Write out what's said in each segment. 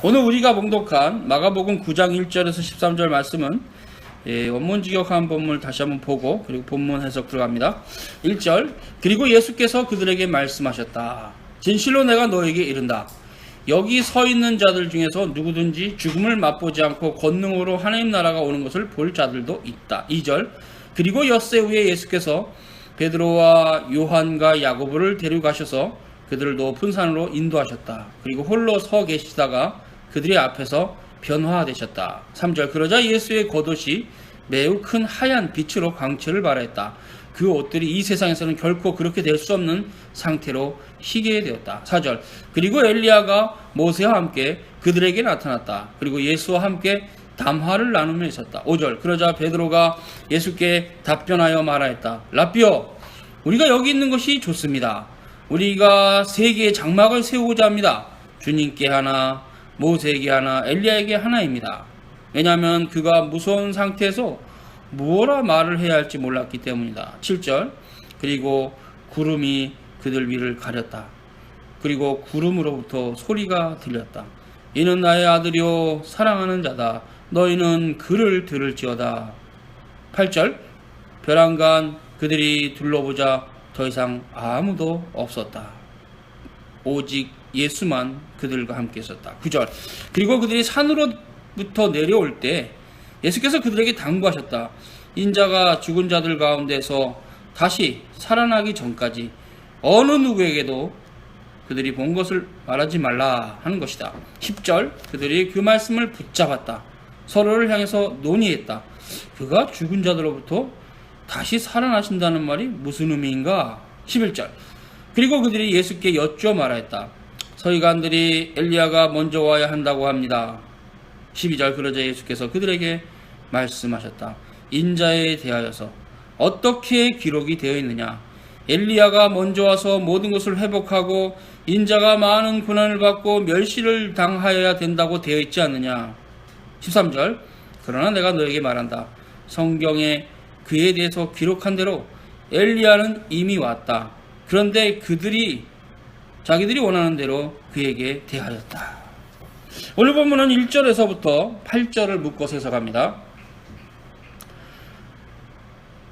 오늘 우리가 봉독한 마가복음 9장 1절에서 13절 말씀은 원문 직역한 본문을 다시 한번 보고 그리고 본문 해석 들어갑니다. 1절, 그리고 예수께서 그들에게 말씀하셨다. 진실로 내가 너에게 이른다. 여기 서 있는 자들 중에서 누구든지 죽음을 맛보지 않고 권능으로 하나님 나라가 오는 것을 볼 자들도 있다. 2절, 그리고 엿새 후에 예수께서 베드로와 요한과 야고보를 데려가셔서 그들을 높은 산으로 인도하셨다. 그리고 홀로 서 계시다가 그들의 앞에서 변화되셨다. 3절, 그러자 예수의 겉옷이 매우 큰 하얀 빛으로 광채를 발하였다. 그 옷들이 이 세상에서는 결코 그렇게 될 수 없는 상태로 희게 되었다. 4절, 그리고 엘리야가 모세와 함께 그들에게 나타났다. 그리고 예수와 함께 담화를 나누며 있었다. 5절, 그러자 베드로가 예수께 답변하여 말하였다. 랍비여, 우리가 여기 있는 것이 좋습니다. 우리가 세 개의 장막을 세우고자 합니다. 주님께 하나, 모세에게 하나, 엘리야에게 하나입니다. 왜냐하면 그가 무서운 상태에서 뭐라 말을 해야 할지 몰랐기 때문이다. 7절, 그리고 구름이 그들 위를 가렸다. 그리고 구름으로부터 소리가 들렸다. 이는 나의 아들이요 사랑하는 자다. 너희는 그를 들을지어다. 8절, 벼랑간 그들이 둘러보자 더 이상 아무도 없었다. 오직 예수만 그들과 함께 있었다. 9절, 그리고 그들이 산으로부터 내려올 때 예수께서 그들에게 당부하셨다. 인자가 죽은 자들 가운데서 다시 살아나기 전까지 어느 누구에게도 그들이 본 것을 말하지 말라 하는 것이다. 10절, 그들이 그 말씀을 붙잡았다. 서로를 향해서 논의했다. 그가 죽은 자들로부터 다시 살아나신다는 말이 무슨 의미인가? 11절, 그리고 그들이 예수께 여쭈어 말하였다. 서기관들이 엘리야가 먼저 와야 한다고 합니다. 12절, 그러자 예수께서 그들에게 말씀하셨다. 인자에 대하여서 어떻게 기록이 되어 있느냐? 엘리야가 먼저 와서 모든 것을 회복하고 인자가 많은 고난을 받고 멸시를 당하여야 된다고 되어 있지 않느냐? 13절, 그러나 내가 너에게 말한다. 성경에 그에 대해서 기록한 대로 엘리야는 이미 왔다. 그런데 자기들이 원하는 대로 그에게 대하였다. 오늘 본문은 1절에서부터 8절을 묶어서 해석합니다.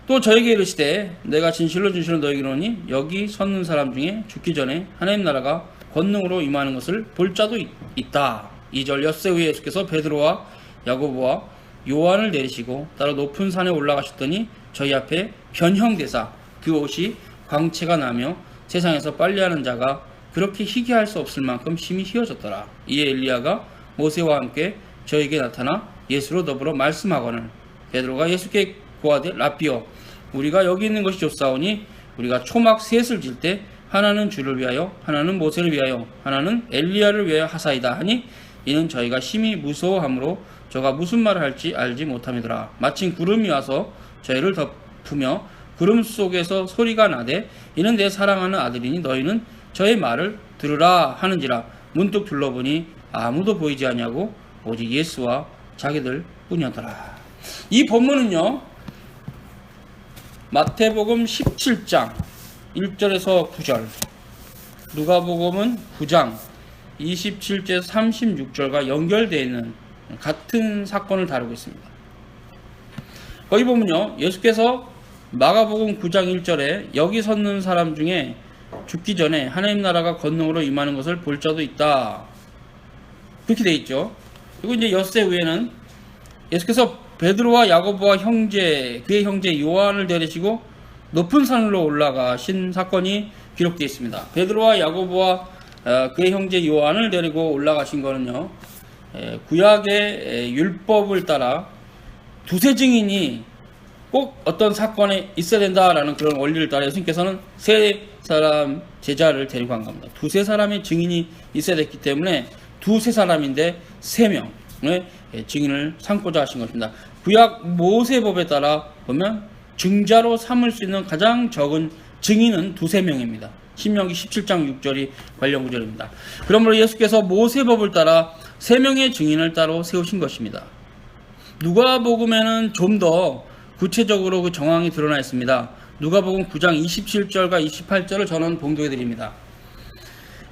또 저에게 이르시되 내가 진실로 너에게 이르노니 여기 섰는 사람 중에 죽기 전에 하나님 나라가 권능으로 임하는 것을 볼 자도 있다. 2절, 엿새 후에 예수께서 베드로와 야고보와 요한을 내리시고 따로 높은 산에 올라가셨더니 저희 앞에 변형되사 그 옷이 광채가 나며 세상에서 빨래하는 자가 그렇게 희귀할 수 없을 만큼 심히 희어졌더라. 이에 엘리야가 모세와 함께 저에게 나타나 예수로 더불어 말씀하거늘 베드로가 예수께 고하되 랍비여, 우리가 여기 있는 것이 좋사오니 우리가 초막 셋을 질 때 하나는 주를 위하여 하나는 모세를 위하여 하나는 엘리야를 위하여 하사이다 하니 이는 저희가 심히 무서워하므로 저가 무슨 말을 할지 알지 못함이더라. 마침 구름이 와서 저희를 덮으며 구름 속에서 소리가 나되 이는 내 사랑하는 아들이니 너희는 저의 말을 들으라 하는지라. 문득 둘러보니 아무도 보이지 않냐고 오직 예수와 자기들 뿐이었더라. 이 본문은요, 마태복음 17장 1절에서 9절, 누가복음은 9장 27절에서 36절과 연결되어 있는 같은 사건을 다루고 있습니다. 거기 보면요, 예수께서 마가복음 9장 1절에 여기 섰는 사람 중에 죽기 전에 하나님 나라가 권능으로 임하는 것을 볼 자도 있다, 그렇게 되어 있죠. 그리고 이제 엿새 후에는 예수께서 베드로와 야고보와 그의 형제 요한을 데리시고 높은 산으로 올라가신 사건이 기록되어 있습니다. 베드로와 야고보와 그의 형제 요한을 데리고 올라가신 거는요, 구약의 율법을 따라 두세 증인이 꼭 어떤 사건에 있어야 된다라는 그런 원리를 따라 예수님께서는 세 사람 제자를 데리고 간 겁니다. 두세 사람의 증인이 있어야 됐기 때문에 두세 사람인데 3명의 증인을 삼고자 하신 것입니다. 구약 모세법에 따라 보면 증자로 삼을 수 있는 가장 적은 증인은 두세 명입니다. 신명기 17장 6절이 관련 구절입니다. 그러므로 예수께서 모세법을 따라 3명의 증인을 따로 세우신 것입니다. 누가복음에는 좀 더 구체적으로 그 정황이 드러나 있습니다. 누가복음 9장 27절과 28절을 저는 봉독해 드립니다.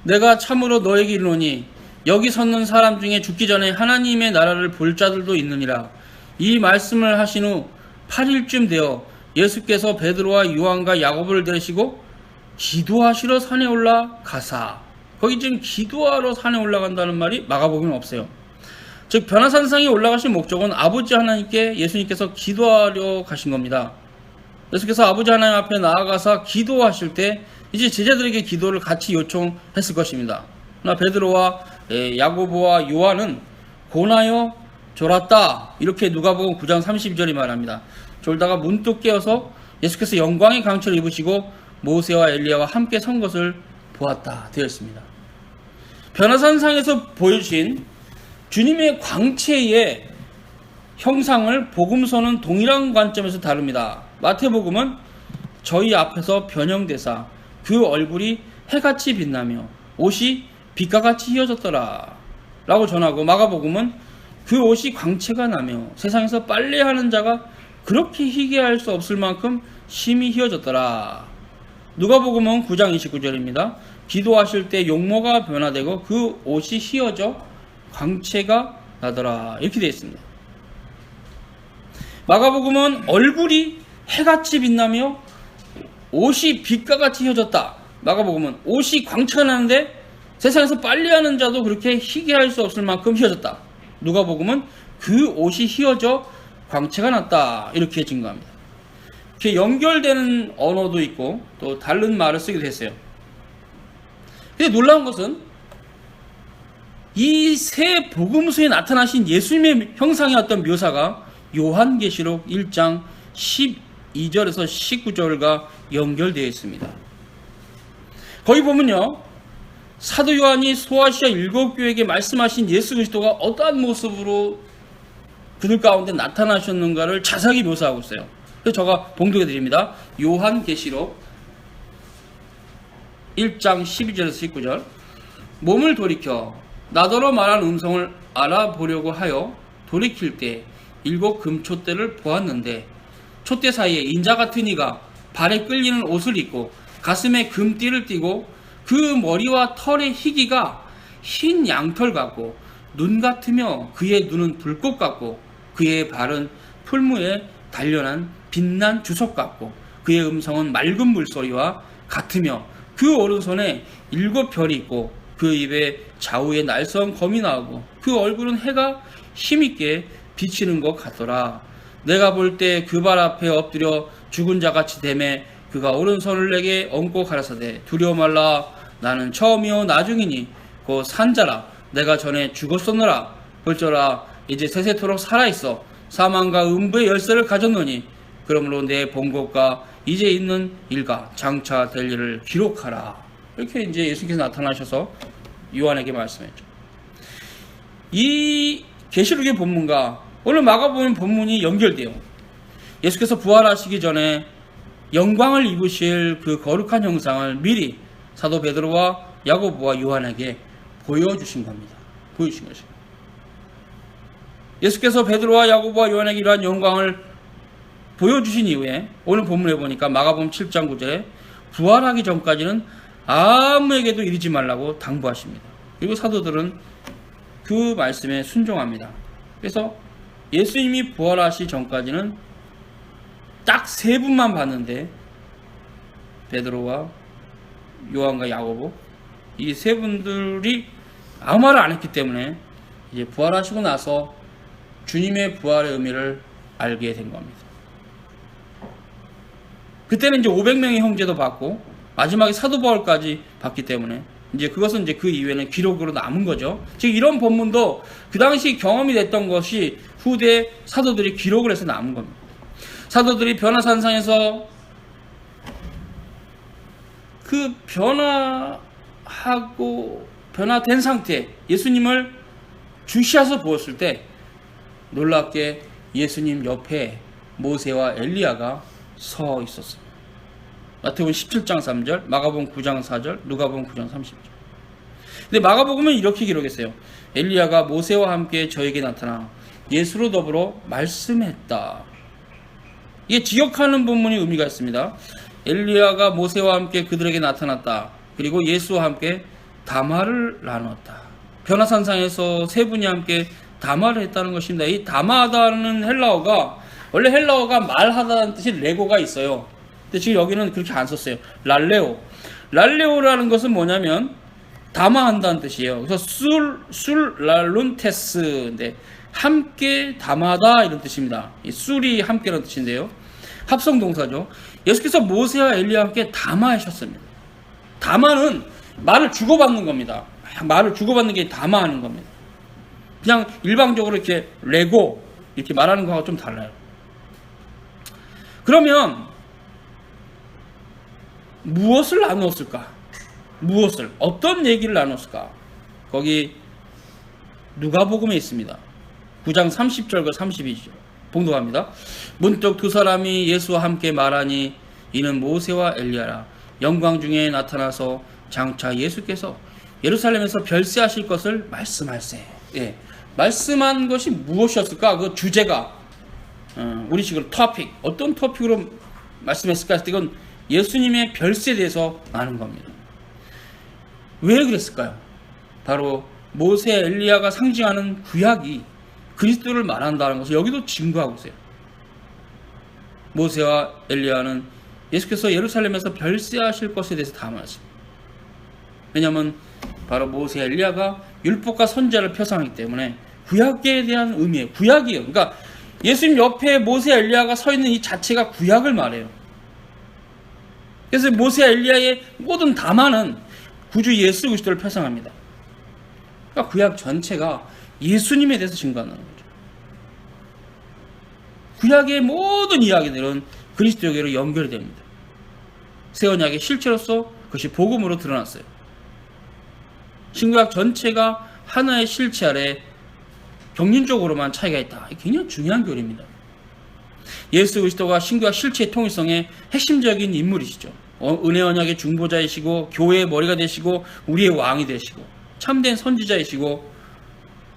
내가 참으로 너에게 이르노니 여기 섰는 사람 중에 죽기 전에 하나님의 나라를 볼 자들도 있느니라. 이 말씀을 하신 후 8일쯤 되어 예수께서 베드로와 요한과 야고보를 데리시고 기도하시러 산에 올라가사. 거기 지금 기도하러 산에 올라간다는 말이 마가복음에 없어요. 즉 변화산상에 올라가신 목적은 아버지 하나님께 예수님께서 기도하려 가신 겁니다. 예수께서 아버지 하나님 앞에 나아가서 기도하실 때 이제 제자들에게 기도를 같이 요청했을 것입니다. 그러나 베드로와 야고보와 요한은 고나여 졸았다, 이렇게 누가복음 9장 32절이 말합니다. 졸다가 문득 깨어서 예수께서 영광의 강철을 입으시고 모세와 엘리야와 함께 선 것을 보았다 되어 있습니다. 변화산상에서 보여주신 주님의 광채의 형상을 복음서는 동일한 관점에서 다룹니다. 마태복음은 저희 앞에서 변형되사 그 얼굴이 해같이 빛나며 옷이 빛과 같이 휘어졌더라 라고 전하고, 마가복음은 그 옷이 광채가 나며 세상에서 빨래하는 자가 그렇게 희게할 수 없을 만큼 심히 휘어졌더라. 누가복음은 9장 29절입니다. 기도하실 때 용모가 변화되고 그 옷이 휘어져 광채가 나더라, 이렇게 되어 있습니다. 마가복음은 얼굴이 해같이 빛나며 옷이 빛과 같이 휘어졌다. 마가복음은 옷이 광채가 나는데 세상에서 빨래하는 자도 그렇게 희게할 수 없을 만큼 휘어졌다. 누가복음은 그 옷이 휘어져 광채가 났다, 이렇게 증거합니다. 이렇게 연결되는 언어도 있고 또 다른 말을 쓰기도 했어요. 근데 놀라운 것은 이 세 복음서에 나타나신 예수님의 형상의 어떤 묘사가 요한계시록 1장 12절에서 19절과 연결되어 있습니다. 거기 보면요, 사도 요한이 소아시아 7교회에게 말씀하신 예수 그리스도가 어떠한 모습으로 그들 가운데 나타나셨는가를 자세하게 묘사하고 있어요. 그래서 제가 봉독해 드립니다. 요한계시록 1장 12절에서 19절. 몸을 돌이켜 나더러 말한 음성을 알아보려고 하여 돌이킬 때 7 금촛대를 보았는데, 촛대 사이에 인자 같은 이가 발에 끌리는 옷을 입고 가슴에 금띠를 띠고 그 머리와 털의 희기가 흰 양털 같고 눈 같으며 그의 눈은 불꽃 같고 그의 발은 풀무에 단련한 빛난 주석 같고 그의 음성은 맑은 물소리와 같으며 그 오른손에 7 별이 있고 그 입에 좌우에 날선 검이 나오고 그 얼굴은 해가 힘있게 비치는 것 같더라. 내가 볼 때 그 발 앞에 엎드려 죽은 자같이 되매 그가 오른손을 내게 얹고 가라사대 두려워 말라. 나는 처음이요 나중이니 곧 산자라. 내가 전에 죽었었노라. 볼저라 이제 세세토록 살아있어 사망과 음부의 열쇠를 가졌노니 그러므로 내 본 것과 이제 있는 일과 장차 될 일을 기록하라. 이렇게 이제 예수님께서 나타나셔서 요한에게 말씀했죠. 이 계시록의 본문과 오늘 마가복음 본문이 연결돼요. 예수께서 부활하시기 전에 영광을 입으실 그 거룩한 형상을 미리 사도 베드로와 야고보와 요한에게 보여주신 겁니다. 보여주신 것이죠. 예수께서 베드로와 야고보와 요한에게 이러한 영광을 보여주신 이후에 오늘 본문에 보니까 마가복음 7장 9절에 부활하기 전까지는 아무에게도 이르지 말라고 당부하십니다. 그리고 사도들은 그 말씀에 순종합니다. 그래서 예수님이 부활하시 전까지는 딱 3분만 봤는데 베드로와 요한과 야고보 이 3분들이 아무 말을 안 했기 때문에 이제 부활하시고 나서 주님의 부활의 의미를 알게 된 겁니다. 그때는 이제 500명의 형제도 받고 마지막에 사도 바울까지 받기 때문에 이제 그것은 이제 그 이후에는 기록으로 남은 거죠. 즉 이런 본문도 그 당시 경험이 됐던 것이 후대 사도들이 기록을 해서 남은 겁니다. 사도들이 변화산상에서 그 변화된 상태 예수님을 주시해서 보았을 때 놀랍게 예수님 옆에 모세와 엘리야가 서 있었습니다. 마태복음 17장 3절, 마가복음 9장 4절, 누가복음 9장 30절. 근데 마가복음은 이렇게 기록했어요. 엘리야가 모세와 함께 저에게 나타나 예수로 더불어 말씀했다. 이게 지역하는 본문이 의미가 있습니다. 엘리야가 모세와 함께 그들에게 나타났다. 그리고 예수와 함께 담화를 나눴다. 변화산상에서 세 분이 함께 담화를 했다는 것입니다. 이 담화하다는 헬라어가, 원래 헬라어가 말하다는 뜻이 레고가 있어요. 근데 지금 여기는 그렇게 안 썼어요. 랄레오. 랄레오라는 것은 뭐냐면 담화한다는 뜻이에요. 그래서 술 랄룬테스인데 함께 담화하다 이런 뜻입니다. 이 술이 함께라는 뜻인데요. 합성 동사죠. 예수께서 모세와 엘리야와 함께 담화하셨습니다. 담화는 말을 주고받는 겁니다. 말을 주고받는 게 담화하는 겁니다. 그냥 일방적으로 이렇게 레고 이렇게 말하는 거하고 좀 달라요. 그러면 무엇을 나누었을까? 무엇을, 어떤 얘기를 나눴을까? 거기 누가복음에 있습니다. 9장 30절과 32절 봉독합니다. 문득 두 사람이 예수와 함께 말하니 이는 모세와 엘리야라. 영광 중에 나타나서 장차 예수께서 예루살렘에서 별세하실 것을 말씀할세. 예, 말씀한 것이 무엇이었을까? 그 주제가 우리식으로 토픽, 어떤 토픽으로 말씀했을까? 이건 예수님의 별세에 대해서 아는 겁니다. 왜 그랬을까요? 바로 모세, 엘리야가 상징하는 구약이 그리스도를 말한다는 것을 여기도 증거하고 있어요. 모세와 엘리야는 예수께서 예루살렘에서 별세하실 것에 대해서 담았습니다. 왜냐하면 바로 모세, 엘리야가 율법과 선지자를 표상하기 때문에 구약에 대한 의미예요. 구약이에요. 그러니까 예수님 옆에 모세, 엘리야가 서 있는 이 자체가 구약을 말해요. 그래서 모세, 엘리야의 모든 담화는 구주 예수 그리스도를 표상합니다. 그러니까 구약 전체가 예수님에 대해서 증거하는 거죠. 구약의 모든 이야기들은 그리스도에게로 연결이 됩니다. 새 언약의 실체로서 그것이 복음으로 드러났어요. 신구약 전체가 하나의 실체 아래 경륜적으로만 차이가 있다. 굉장히 중요한 교리입니다. 예수 그리스도가 신구약 실체의 통일성의 핵심적인 인물이시죠. 은혜 언약의 중보자이시고 교회의 머리가 되시고 우리의 왕이 되시고 참된 선지자이시고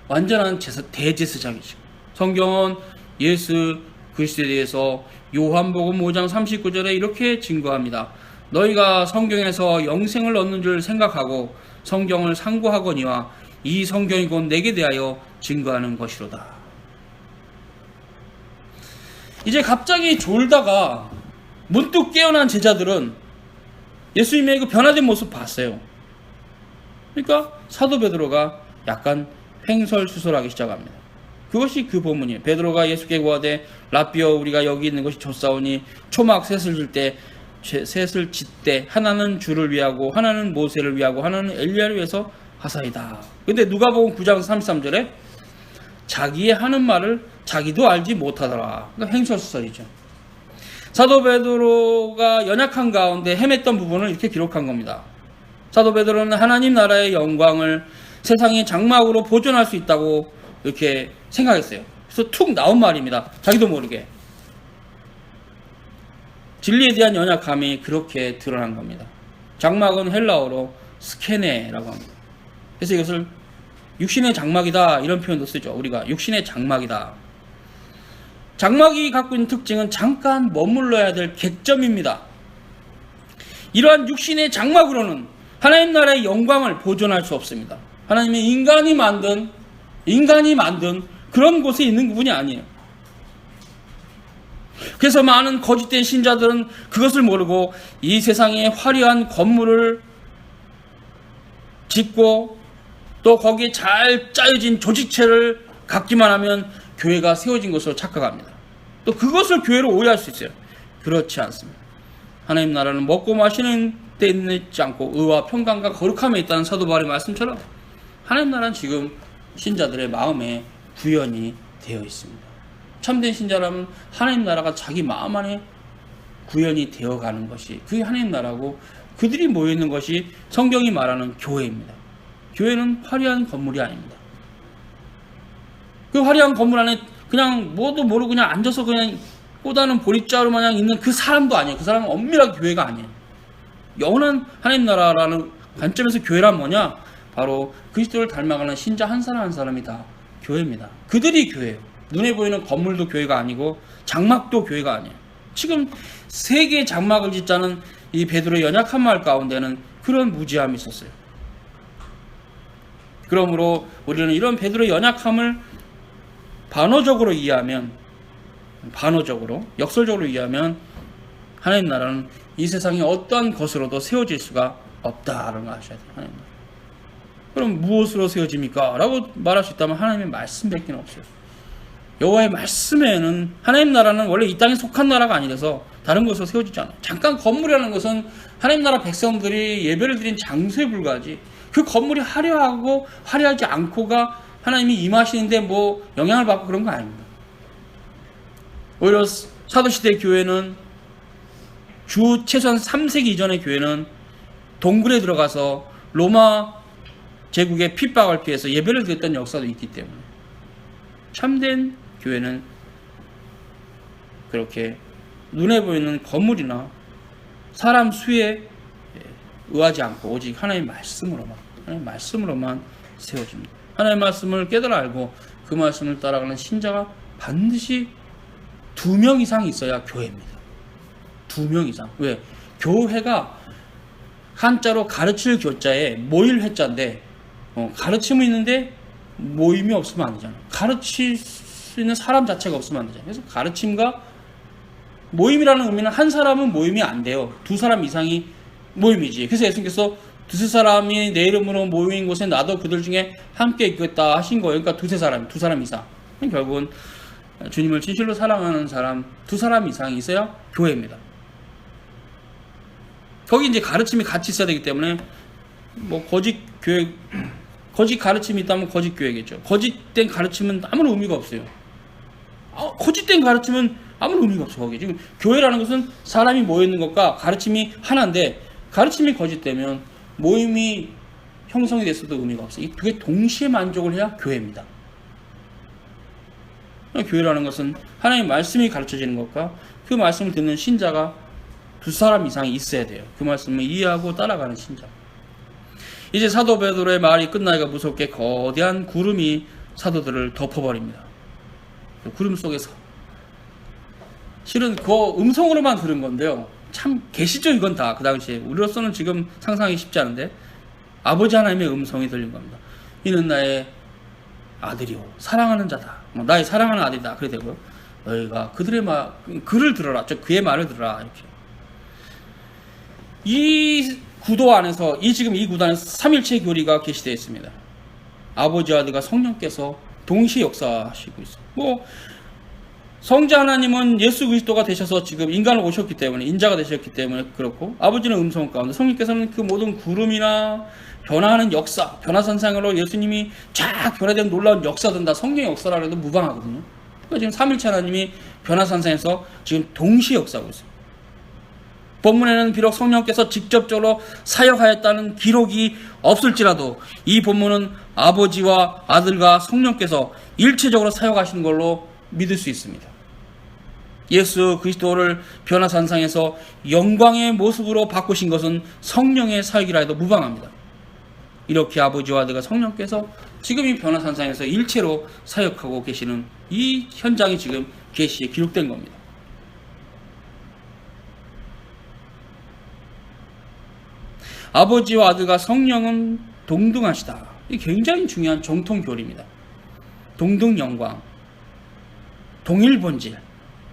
완전한 대제사장이시고, 성경은 예수 그리스도에 대해서 요한복음 5장 39절에 이렇게 증거합니다. 너희가 성경에서 영생을 얻는 줄 생각하고 성경을 상고하거니와 이 성경이 곧 내게 대하여 증거하는 것이로다. 이제 갑자기 졸다가 문득 깨어난 제자들은 예수님의 그 변화된 모습 봤어요. 그러니까 사도 베드로가 약간 횡설수설하기 시작합니다. 그것이 그 본문이에요. 베드로가 예수께 구하되 라삐어 우리가 여기 있는 것이 좋사오니 초막 셋을 짓때 하나는 주를 위하고 하나는 모세를 위하고 하나는 엘리야를 위해서 하사이다. 근데 누가복음 9장 33절에 자기의 하는 말을 자기도 알지 못하더라. 그러니까 횡설수설이죠. 사도 베드로가 연약한 가운데 헤맸던 부분을 이렇게 기록한 겁니다. 사도 베드로는 하나님 나라의 영광을 세상의 장막으로 보존할 수 있다고 이렇게 생각했어요. 그래서 툭 나온 말입니다. 자기도 모르게. 진리에 대한 연약함이 그렇게 드러난 겁니다. 장막은 헬라어로 스케네라고 합니다. 그래서 이것을 육신의 장막이다 이런 표현도 쓰죠. 우리가 육신의 장막이다. 장막이 갖고 있는 특징은 잠깐 머물러야 될 객점입니다. 이러한 육신의 장막으로는 하나님 나라의 영광을 보존할 수 없습니다. 하나님의 인간이 만든 그런 곳에 있는 부분이 아니에요. 그래서 많은 거짓된 신자들은 그것을 모르고 이 세상에 화려한 건물을 짓고 또 거기에 잘 짜여진 조직체를 갖기만 하면 교회가 세워진 것으로 착각합니다. 또 그것을 교회로 오해할 수 있어요. 그렇지 않습니다. 하나님 나라는 먹고 마시는 데 있지 않고 의와 평강과 거룩함에 있다는 사도 바울의 말씀처럼 하나님 나라는 지금 신자들의 마음에 구현이 되어 있습니다. 참된 신자라면 하나님 나라가 자기 마음 안에 구현이 되어가는 것이 그게 하나님 나라고, 그들이 모여있는 것이 성경이 말하는 교회입니다. 교회는 화려한 건물이 아닙니다. 그 화려한 건물 안에 그냥 뭐도 모르고 그냥 앉아서 그냥 꼬다는 보릿자루 마냥 있는 그 사람도 아니에요. 그 사람은 엄밀하게 교회가 아니에요. 영원한 하나님 나라라는 관점에서 교회란 뭐냐? 바로 그리스도를 닮아가는 신자 한 사람 한 사람이 다 교회입니다. 그들이 교회예요. 눈에 보이는 건물도 교회가 아니고 장막도 교회가 아니에요. 지금 세 개의 장막을 짓자는 이 베드로의 연약한 말 가운데는 그런 무지함이 있었어요. 그러므로 우리는 이런 베드로의 연약함을 반어적으로 이해하면, 역설적으로 이해하면 하나님 나라는 이 세상의 어떠한 것으로도 세워질 수가 없다라는 걸 아셔야 돼요. 하나님 나라. 그럼 무엇으로 세워집니까? 라고 말할 수 있다면 하나님의 말씀밖에 없어요. 여호와의 말씀에는 하나님 나라는 원래 이 땅에 속한 나라가 아니라서 다른 것으로 세워지지 않아요. 잠깐 건물이라는 것은 하나님 나라 백성들이 예배를 드린 장소에 불과하지, 그 건물이 화려하고 화려하지 않고가 하나님이 임하시는데 뭐 영향을 받고 그런 거 아닙니다. 오히려 사도시대 교회는 최소한 3세기 이전의 교회는 동굴에 들어가서 로마 제국의 핍박을 피해서 예배를 드렸던 역사도 있기 때문에 참된 교회는 그렇게 눈에 보이는 건물이나 사람 수에 의하지 않고 오직 하나님의 말씀으로만 세워집니다. 하나님의 말씀을 깨달아 알고 그 말씀을 따라가는 신자가 반드시 2명 이상 있어야 교회입니다. 2명 이상. 왜? 교회가 한자로 가르칠 교자에 모일 회자인데 가르침은 있는데 모임이 없으면 안 되잖아요. 가르칠 수 있는 사람 자체가 없으면 안 되잖아요. 그래서 가르침과 모임이라는 의미는 한 사람은 모임이 안 돼요. 2사람 이상이 모임이지. 그래서 예수님께서 2-3사람이 내 이름으로 모인 곳에 나도 그들 중에 함께 있겠다 하신 거예요. 그러니까 2사람 이상. 결국은 주님을 진실로 사랑하는 사람 2사람 이상이 있어야 교회입니다. 거기 이제 가르침이 같이 있어야 되기 때문에 뭐 거짓 가르침이 있다면 거짓 교회겠죠. 거짓된 가르침은 아무런 의미가 없어요. 거짓된 가르침은 아무런 의미가 없어. 거기 지금 교회라는 것은 사람이 모여 있는 것과 가르침이 하나인데, 가르침이 거짓되면 모임이 형성이 됐어도 의미가 없어요. 이 두 개 동시에 만족을 해야 교회입니다. 교회라는 것은 하나님의 말씀이 가르쳐지는 것과 그 말씀을 듣는 신자가 2사람 이상이 있어야 돼요. 그 말씀을 이해하고 따라가는 신자. 이제 사도 베드로의 말이 끝나기가 무섭게 거대한 구름이 사도들을 덮어버립니다. 그 구름 속에서 실은 그 음성으로만 들은 건데요, 참 계시죠. 이건 다 그 당시에 우리로서는 지금 상상하기 쉽지 않은데 아버지 하나님의 음성이 들린 겁니다. 이는 나의 아들이요 사랑하는 자다, 나의 사랑하는 아들이다. 그래 되고요, 너희가 그들의 그를 들어라, 즉 그의 말을 들어라. 이렇게 이 구도 안에서 지금 이 구도 안에서 삼일체 교리가 계시되어 있습니다. 아버지와 아들과 성령께서 동시에 역사하시고 있어요. 뭐 성자 하나님은 예수 그리스도가 되셔서 지금 인간을 오셨기 때문에, 인자가 되셨기 때문에 그렇고, 아버지는 음성 가운데, 성령께서는 그 모든 구름이나 변화하는 역사, 변화선상으로 예수님이 쫙 변화되는 놀라운 역사든 다 성령의 역사라 해도 무방하거든요. 그러니까 지금 삼일체 하나님이 변화선상에서 지금 동시에 역사하고 있어요. 본문에는 비록 성령께서 직접적으로 사역하였다는 기록이 없을지라도 이 본문은 아버지와 아들과 성령께서 일체적으로 사역하시는 걸로 믿을 수 있습니다. 예수 그리스도를 변화산상에서 영광의 모습으로 바꾸신 것은 성령의 사역이라 해도 무방합니다. 이렇게 아버지와 아들과 성령께서 지금 이 변화산상에서 일체로 사역하고 계시는 이 현장이 지금 계시에 기록된 겁니다. 아버지와 아들과 성령은 동등하시다. 이 굉장히 중요한 정통 교리입니다. 동등 영광, 동일 본질.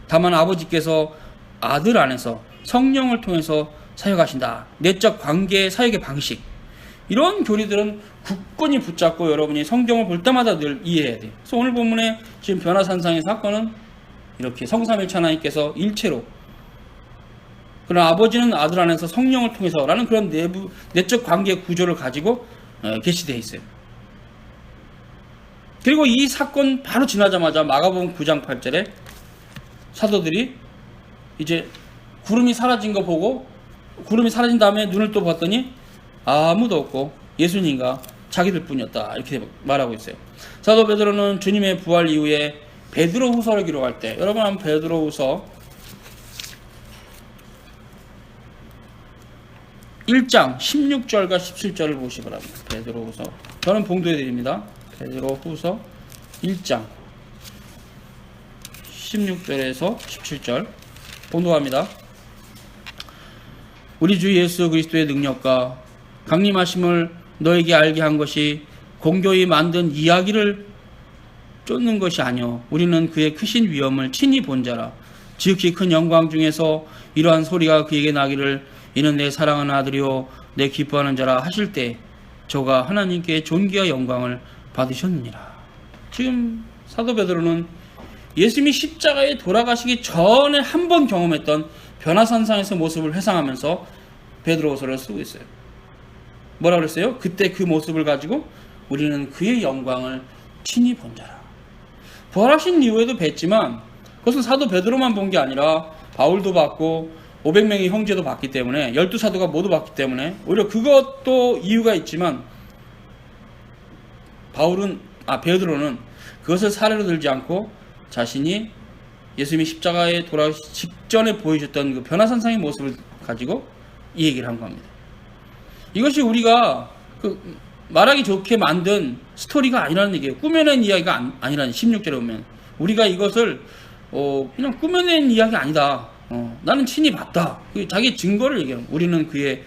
다만 아버지께서 아들 안에서 성령을 통해서 사역하신다. 내적 관계의 사역의 방식. 이런 교리들은 굳건히 붙잡고 여러분이 성경을 볼 때마다 늘 이해해야 돼요. 그래서 오늘 본문에 지금 변화산상의 사건은 이렇게 성삼일체 하나님께서 일체로, 그러나 아버지는 아들 안에서 성령을 통해서라는 그런 내적 관계의 구조를 가지고 계시되어 있어요. 그리고 이 사건 바로 지나자마자 마가복음 9장 8절에 사도들이 이제 구름이 사라진 거 보고, 구름이 사라진 다음에 눈을 또 봤더니 아무도 없고 예수님과 자기들 뿐이었다, 이렇게 말하고 있어요. 사도 베드로는 주님의 부활 이후에 베드로후서를 기록할 때, 여러분 한번 베드로후서 1장 16절과 17절을 보시기 바랍니다. 베드로후서, 저는 봉도해 드립니다. 베드로후서 1장 16절에서 17절 봉도합니다. 우리 주 예수 그리스도의 능력과 강림하심을 너에게 알게 한 것이 공교히 만든 이야기를 쫓는 것이 아니요 우리는 그의 크신 위엄을 친히 본 자라. 지극히 큰 영광 중에서 이러한 소리가 그에게 나기를 이는 내 사랑하는 아들이요 내 기뻐하는 자라 하실 때 저가 하나님께 존귀와 영광을 받으셨느니라. 지금 사도 베드로는 예수님이 십자가에 돌아가시기 전에 한 번 경험했던 변화산상에서 모습을 회상하면서 베드로후서를 쓰고 있어요. 뭐라 그랬어요? 그때 그 모습을 가지고 우리는 그의 영광을 친히 본 자라. 부활하신 이후에도 뵀지만 그것은 사도 베드로만 본 게 아니라 바울도 봤고 500명의 형제도 봤기 때문에 12사도가 모두 봤기 때문에 오히려 그것도 이유가 있지만 베드로는 그것을 사례로 들지 않고 자신이 예수님이 십자가에 돌아가기 직전에 보여줬던 그 변화산상의 모습을 가지고 이 얘기를 한 겁니다. 이것이 우리가 말하기 좋게 만든 스토리가 아니라는 얘기예요. 꾸며낸 이야기가 아니라는 16절에 보면 우리가 이것을 그냥 꾸며낸 이야기 아니다. 나는 친히 봤다. 자기 증거를 얘기하는 우리는 그의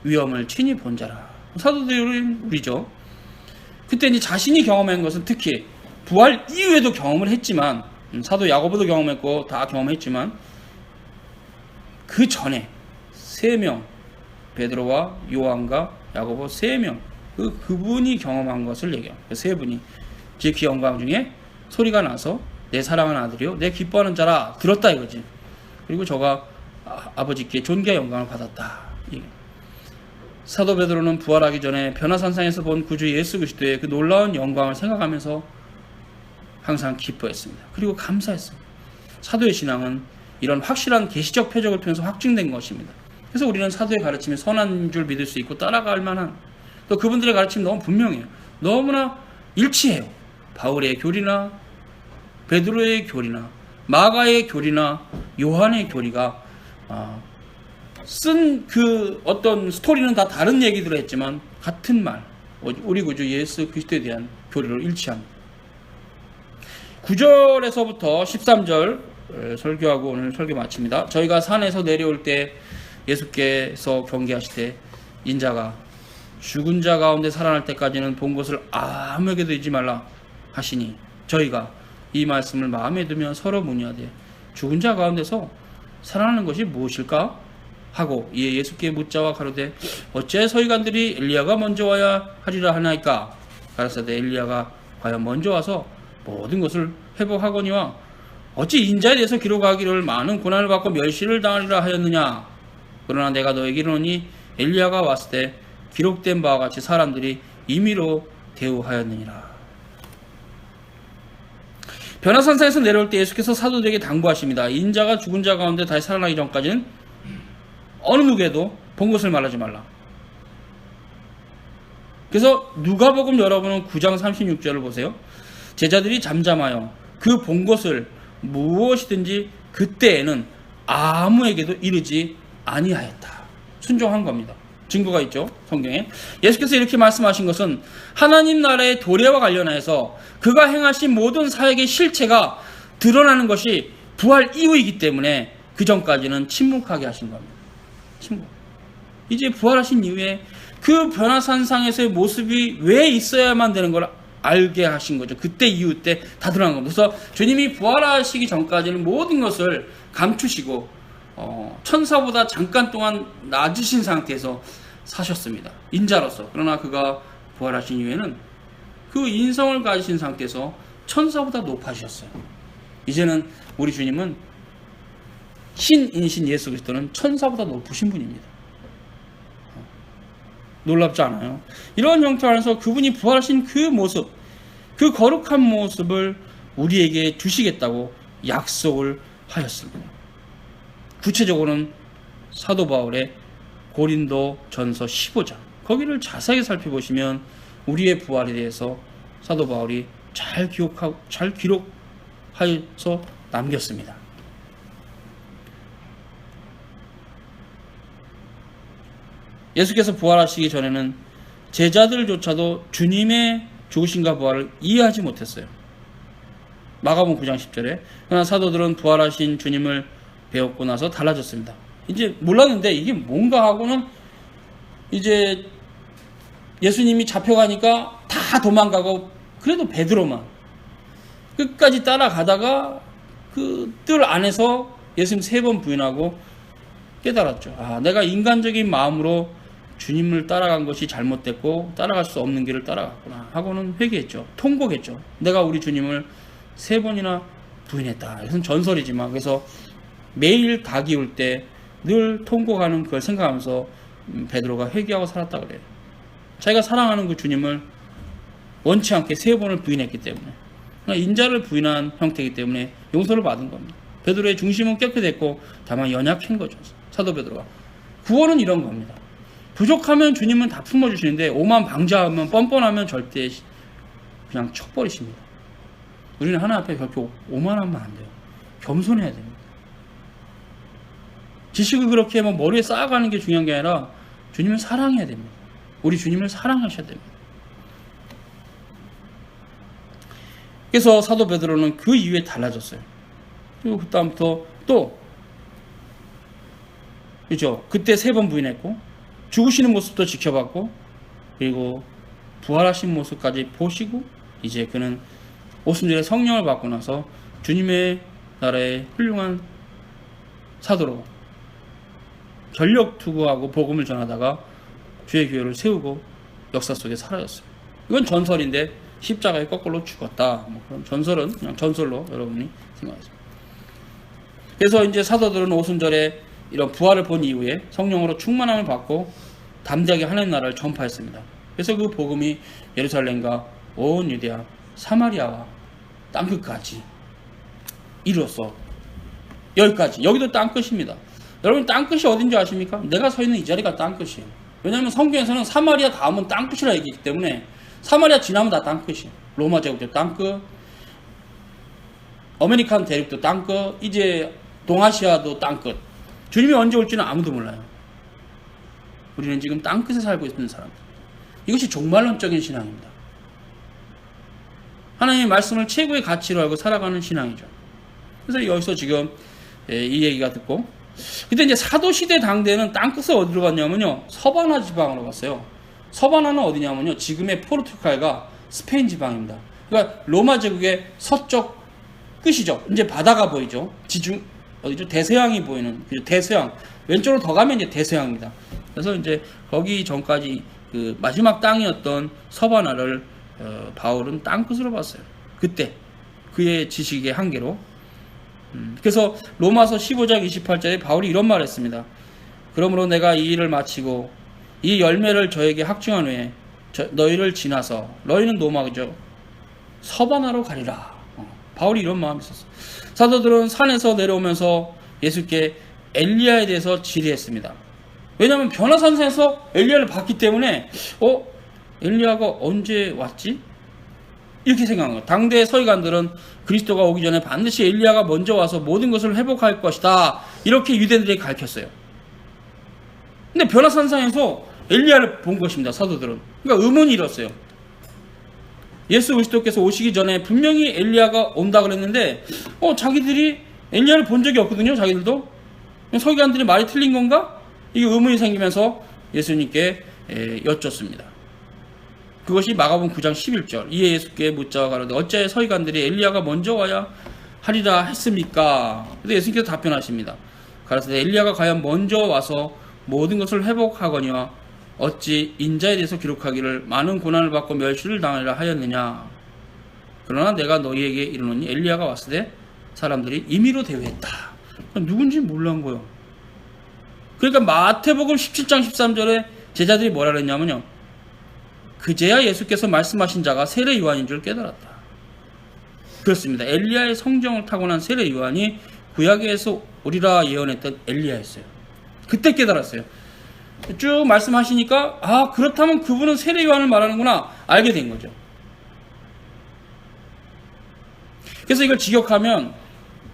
위엄을 친히 본 자라. 사도들은 우리죠. 그때 이제 자신이 경험한 것은 특히 부활 이후에도 경험을 했지만 사도 야고보도 경험했고 다 경험했지만 그 전에 3명 베드로와 요한과 야고보 3명 그분이 경험한 것을 얘기해요. 그 3분이 지극히 영광 중에 소리가 나서 내 사랑하는 아들이요 내 기뻐하는 자라 들었다 이거지. 그리고 저가 아버지께 존귀와 영광을 받았다. 사도 베드로는 부활하기 전에 변화산상에서 본 구주 예수 그리스도의 그 놀라운 영광을 생각하면서 항상 기뻐했습니다. 그리고 감사했습니다. 사도의 신앙은 이런 확실한 계시적 표적을 통해서 확증된 것입니다. 그래서 우리는 사도의 가르침이 선한 줄 믿을 수 있고 따라갈 만한 또 그분들의 가르침이 너무 분명해요. 너무나 일치해요. 바울의 교리나 베드로의 교리나 마가의 교리나 요한의 교리가 쓴 그 어떤 스토리는 다 다른 얘기들을 했지만 같은 말 우리 구주 예수 그리스도에 대한 교리로 일치합니다. 9절에서부터 13절 설교하고 오늘 설교 마칩니다. 저희가 산에서 내려올 때 예수께서 경계하실 때 인자가 죽은 자 가운데 살아날 때까지는 본 것을 아무에게도 잊지 말라 하시니 저희가 이 말씀을 마음에 두며 서로 문의하되 죽은 자 가운데서 살아나는 것이 무엇일까? 하고 이에 예수께 묻자와 가로되 어째 서기관들이 엘리야가 먼저 와야 하리라 하나이까? 가라사대 엘리야가 과연 먼저 와서 모든 것을 회복하거니와 어찌 인자에 대해서 기록하기를 많은 고난을 받고 멸시를 당하리라 하였느냐? 그러나 내가 너에게 이르노니 엘리야가 왔을 때 기록된 바와 같이 사람들이 임의로 대우하였느니라. 변화산상에서 내려올 때 예수께서 사도들에게 당부하십니다. 인자가 죽은 자 가운데 다시 살아나기 전까지는 어느 누구에도 본 것을 말하지 말라. 그래서 누가복음 여러분은 9장 36절을 보세요. 제자들이 잠잠하여 그 본 것을 무엇이든지 그때에는 아무에게도 이르지 아니하였다. 순종한 겁니다. 증거가 있죠. 성경에. 예수께서 이렇게 말씀하신 것은 하나님 나라의 도래와 관련해서 그가 행하신 모든 사역의 실체가 드러나는 것이 부활 이후이기 때문에 그 전까지는 침묵하게 하신 겁니다. 침묵. 이제 부활하신 이후에 그 변화산상에서의 모습이 왜 있어야만 되는 걸 알게 하신 거죠. 그때 이후 때 다 드러난 겁니다. 그래서 주님이 부활하시기 전까지는 모든 것을 감추시고 천사보다 잠깐 동안 낮으신 상태에서 사셨습니다. 인자로서. 그러나 그가 부활하신 이후에는 그 인성을 가지신 상태에서 천사보다 높아지셨어요. 이제는 우리 주님은 신인신 예수 그리스도는 천사보다 높으신 분입니다. 놀랍지 않아요? 이런 형태 안에서 그분이 부활하신 그 모습, 그 거룩한 모습을 우리에게 주시겠다고 약속을 하였습니다. 구체적으로는 사도 바울의 고린도 전서 15장 거기를 자세히 살펴보시면 우리의 부활에 대해서 사도 바울이 잘 기록하여서 남겼습니다. 예수께서 부활하시기 전에는 제자들조차도 주님의 죽으심과 부활을 이해하지 못했어요. 마가복음 9장 10절에 그러나 사도들은 부활하신 주님을 배웠고 나서 달라졌습니다. 이제 몰랐는데 이게 뭔가 하고는 이제 예수님이 잡혀가니까 다 도망가고 그래도 베드로만 끝까지 따라가다가 그 뜰 안에서 예수님 3번 부인하고 깨달았죠. 아, 내가 인간적인 마음으로 주님을 따라간 것이 잘못됐고 따라갈 수 없는 길을 따라갔구나 하고는 회개했죠. 통곡했죠. 내가 우리 주님을 3번이나 부인했다. 이것은 전설이지만 그래서 매일 닭이 올 때 늘 통곡하는 그걸 생각하면서 베드로가 회개하고 살았다 그래요. 자기가 사랑하는 그 주님을 원치 않게 3번을 부인했기 때문에 인자를 부인한 형태이기 때문에 용서를 받은 겁니다. 베드로의 중심은 깨끗했고 다만 연약한 거죠. 사도 베드로가. 구원은 이런 겁니다. 부족하면 주님은 다 품어주시는데 오만방자하면 뻔뻔하면 절대 그냥 쳐버리십니다. 우리는 하나님 앞에 그렇게 오만하면 안 돼요. 겸손해야 됩니다. 지식을 그렇게 머리에 쌓아가는 게 중요한 게 아니라 주님을 사랑해야 됩니다. 우리 주님을 사랑하셔야 됩니다. 그래서 사도 베드로는 그 이후에 달라졌어요. 그리고 그 다음부터 또 그죠? 그때 3번 부인했고 죽으시는 모습도 지켜봤고 그리고 부활하신 모습까지 보시고 이제 그는 오순절에 성령을 받고 나서 주님의 나라의 훌륭한 사도로 전력 투구하고 복음을 전하다가 주의 교회를 세우고 역사 속에 사라졌어요. 이건 전설인데 십자가에 거꾸로 죽었다. 그런 전설은 그냥 전설로 여러분이 생각하세요. 그래서 이제 사도들은 오순절에 이런 부활을 본 이후에 성령으로 충만함을 받고 담대하게 하나님 나라를 전파했습니다. 그래서 그 복음이 예루살렘과 온 유대아, 사마리아와 땅끝까지 이루었어. 여기까지. 여기도 땅끝입니다. 여러분 땅끝이 어딘지 아십니까? 내가 서 있는 이 자리가 땅끝이에요. 왜냐하면 성경에서는 사마리아 다음은 땅끝이라 얘기했기 때문에 사마리아 지나면 다 땅끝이에요. 로마 제국도 땅끝, 아메리칸 대륙도 땅끝, 이제 동아시아도 땅끝. 주님이 언제 올지는 아무도 몰라요. 우리는 지금 땅끝에 살고 있는 사람들. 이것이 종말론적인 신앙입니다. 하나님의 말씀을 최고의 가치로 알고 살아가는 신앙이죠. 그래서 여기서 지금 이 얘기가 듣고 그때 이제 사도시대 당대에는 땅끝을 어디로 갔냐면요 서바나 지방으로 갔어요. 서바나는 어디냐면요 지금의 포르투갈과 스페인 지방입니다. 그러니까 로마 제국의 서쪽 끝이죠. 이제 바다가 보이죠. 지중 어디죠? 대서양이 보이는 대서양 왼쪽으로 더 가면 이제 대서양입니다. 그래서 이제 거기 전까지 그 마지막 땅이었던 서바나를 바울은 땅끝으로 봤어요. 그때 그의 지식의 한계로. 그래서 로마서 15장 28절에 바울이 이런 말을 했습니다. 그러므로 내가 이 일을 마치고 이 열매를 저에게 확증한 후에 너희를 지나서 너희는 노마죠 서바나로 가리라. 바울이 이런 마음이 있었어요. 사도들은 산에서 내려오면서 예수께 엘리야에 대해서 질의했습니다. 왜냐하면 변화산에서 엘리야를 봤기 때문에 엘리야가 언제 왔지? 이렇게 생각한 거예요. 당대의 서기관들은 그리스도가 오기 전에 반드시 엘리야가 먼저 와서 모든 것을 회복할 것이다. 이렇게 유대인들에게 가르쳤어요. 근데 변화산상에서 엘리야를 본 것입니다. 사도들은. 그러니까 의문이 일었어요. 예수 그리스도께서 오시기 전에 분명히 엘리야가 온다 그랬는데 자기들이 엘리야를 본 적이 없거든요. 자기들도. 서기관들이 말이 틀린 건가? 이게 의문이 생기면서 예수님께 여쭙습니다. 그것이 마가복음 9장 11절. 이에 예수께 묻자 가로되 어찌하여 서기관들이 엘리야가 먼저 와야 하리라 했습니까? 근데 예수님께서 답변하십니다. 가로되 엘리야가 과연 먼저 와서 모든 것을 회복하거니와 어찌 인자에 대해서 기록하기를 많은 고난을 받고 멸시를 당하리라 하였느냐. 그러나 내가 너희에게 이르노니 엘리야가 왔을 때 사람들이 임의로 대우했다. 누군지 몰란 거예요. 그러니까 마태복음 17장 13절에 제자들이 뭐라 그랬냐면요. 그제야 예수께서 말씀하신 자가 세례 요한인 줄 깨달았다. 그렇습니다. 엘리야의 성정을 타고난 세례 요한이 구약에서 오리라 예언했던 엘리야였어요. 그때 깨달았어요. 쭉 말씀하시니까 그렇다면 그분은 세례 요한을 말하는구나 알게 된 거죠. 그래서 이걸 직역하면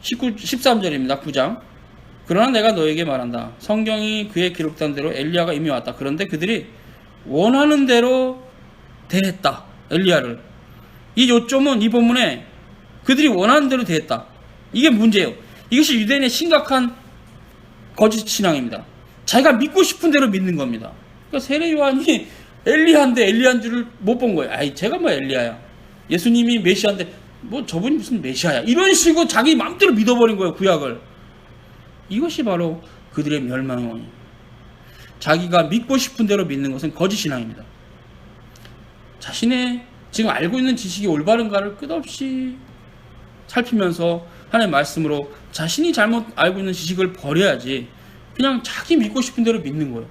13절입니다. 9장. 그러나 내가 너에게 말한다. 성경이 그에 기록된 대로 엘리야가 이미 왔다. 그런데 그들이 원하는 대로 대했다. 엘리야를. 이 요점은 이 본문에 그들이 원하는 대로 대했다. 이게 문제예요. 이것이 유대인의 심각한 거짓 신앙입니다. 자기가 믿고 싶은 대로 믿는 겁니다. 그러니까 세례 요한이 엘리야인데 엘리야인 줄을 못 본 거예요. 아이, 제가 뭐 엘리야야. 예수님이 메시아인데 뭐 저분이 무슨 메시아야. 이런 식으로 자기 마음대로 믿어버린 거예요, 구약을. 이것이 바로 그들의 멸망의 원인. 자기가 믿고 싶은 대로 믿는 것은 거짓 신앙입니다. 자신의 지금 알고 있는 지식이 올바른가를 끝없이 살피면서 하나님의 말씀으로 자신이 잘못 알고 있는 지식을 버려야지 그냥 자기 믿고 싶은 대로 믿는 거예요.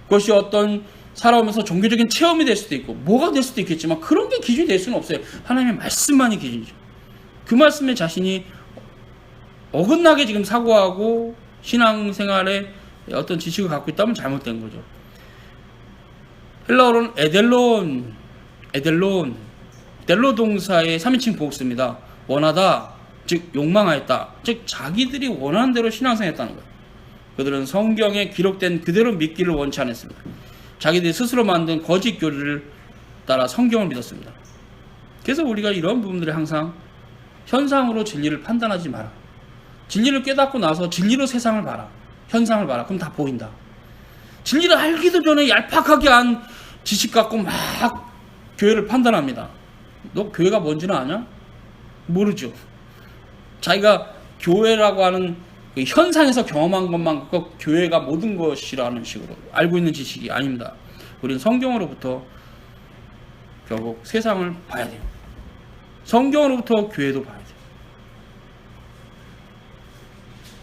그것이 어떤 살아오면서 종교적인 체험이 될 수도 있고 뭐가 될 수도 있겠지만 그런 게 기준이 될 수는 없어요. 하나님의 말씀만이 기준이죠. 그 말씀에 자신이 어긋나게 지금 사고하고 신앙생활에 어떤 지식을 갖고 있다면 잘못된 거죠. 헬라어로는 델로 동사의 3인칭 보호습니다. 원하다, 즉 욕망하였다, 즉 자기들이 원하는 대로 신앙생활했다는 거예요. 그들은 성경에 기록된 그대로 믿기를 원치 않았습니다. 자기들이 스스로 만든 거짓 교리를 따라 성경을 믿었습니다. 그래서 우리가 이런 부분들이 항상 현상으로 진리를 판단하지 마라. 진리를 깨닫고 나서 진리로 세상을 봐라. 현상을 봐라. 그럼 다 보인다. 진리를 알기도 전에 얄팍하게 한 지식 갖고 막 교회를 판단합니다. 너 교회가 뭔지는 아냐? 모르죠. 자기가 교회라고 하는 그 현상에서 경험한 것만 그 교회가 모든 것이라는 식으로 알고 있는 지식이 아닙니다. 우리는 성경으로부터 결국 세상을 봐야 돼요. 성경으로부터 교회도 봐야 돼요.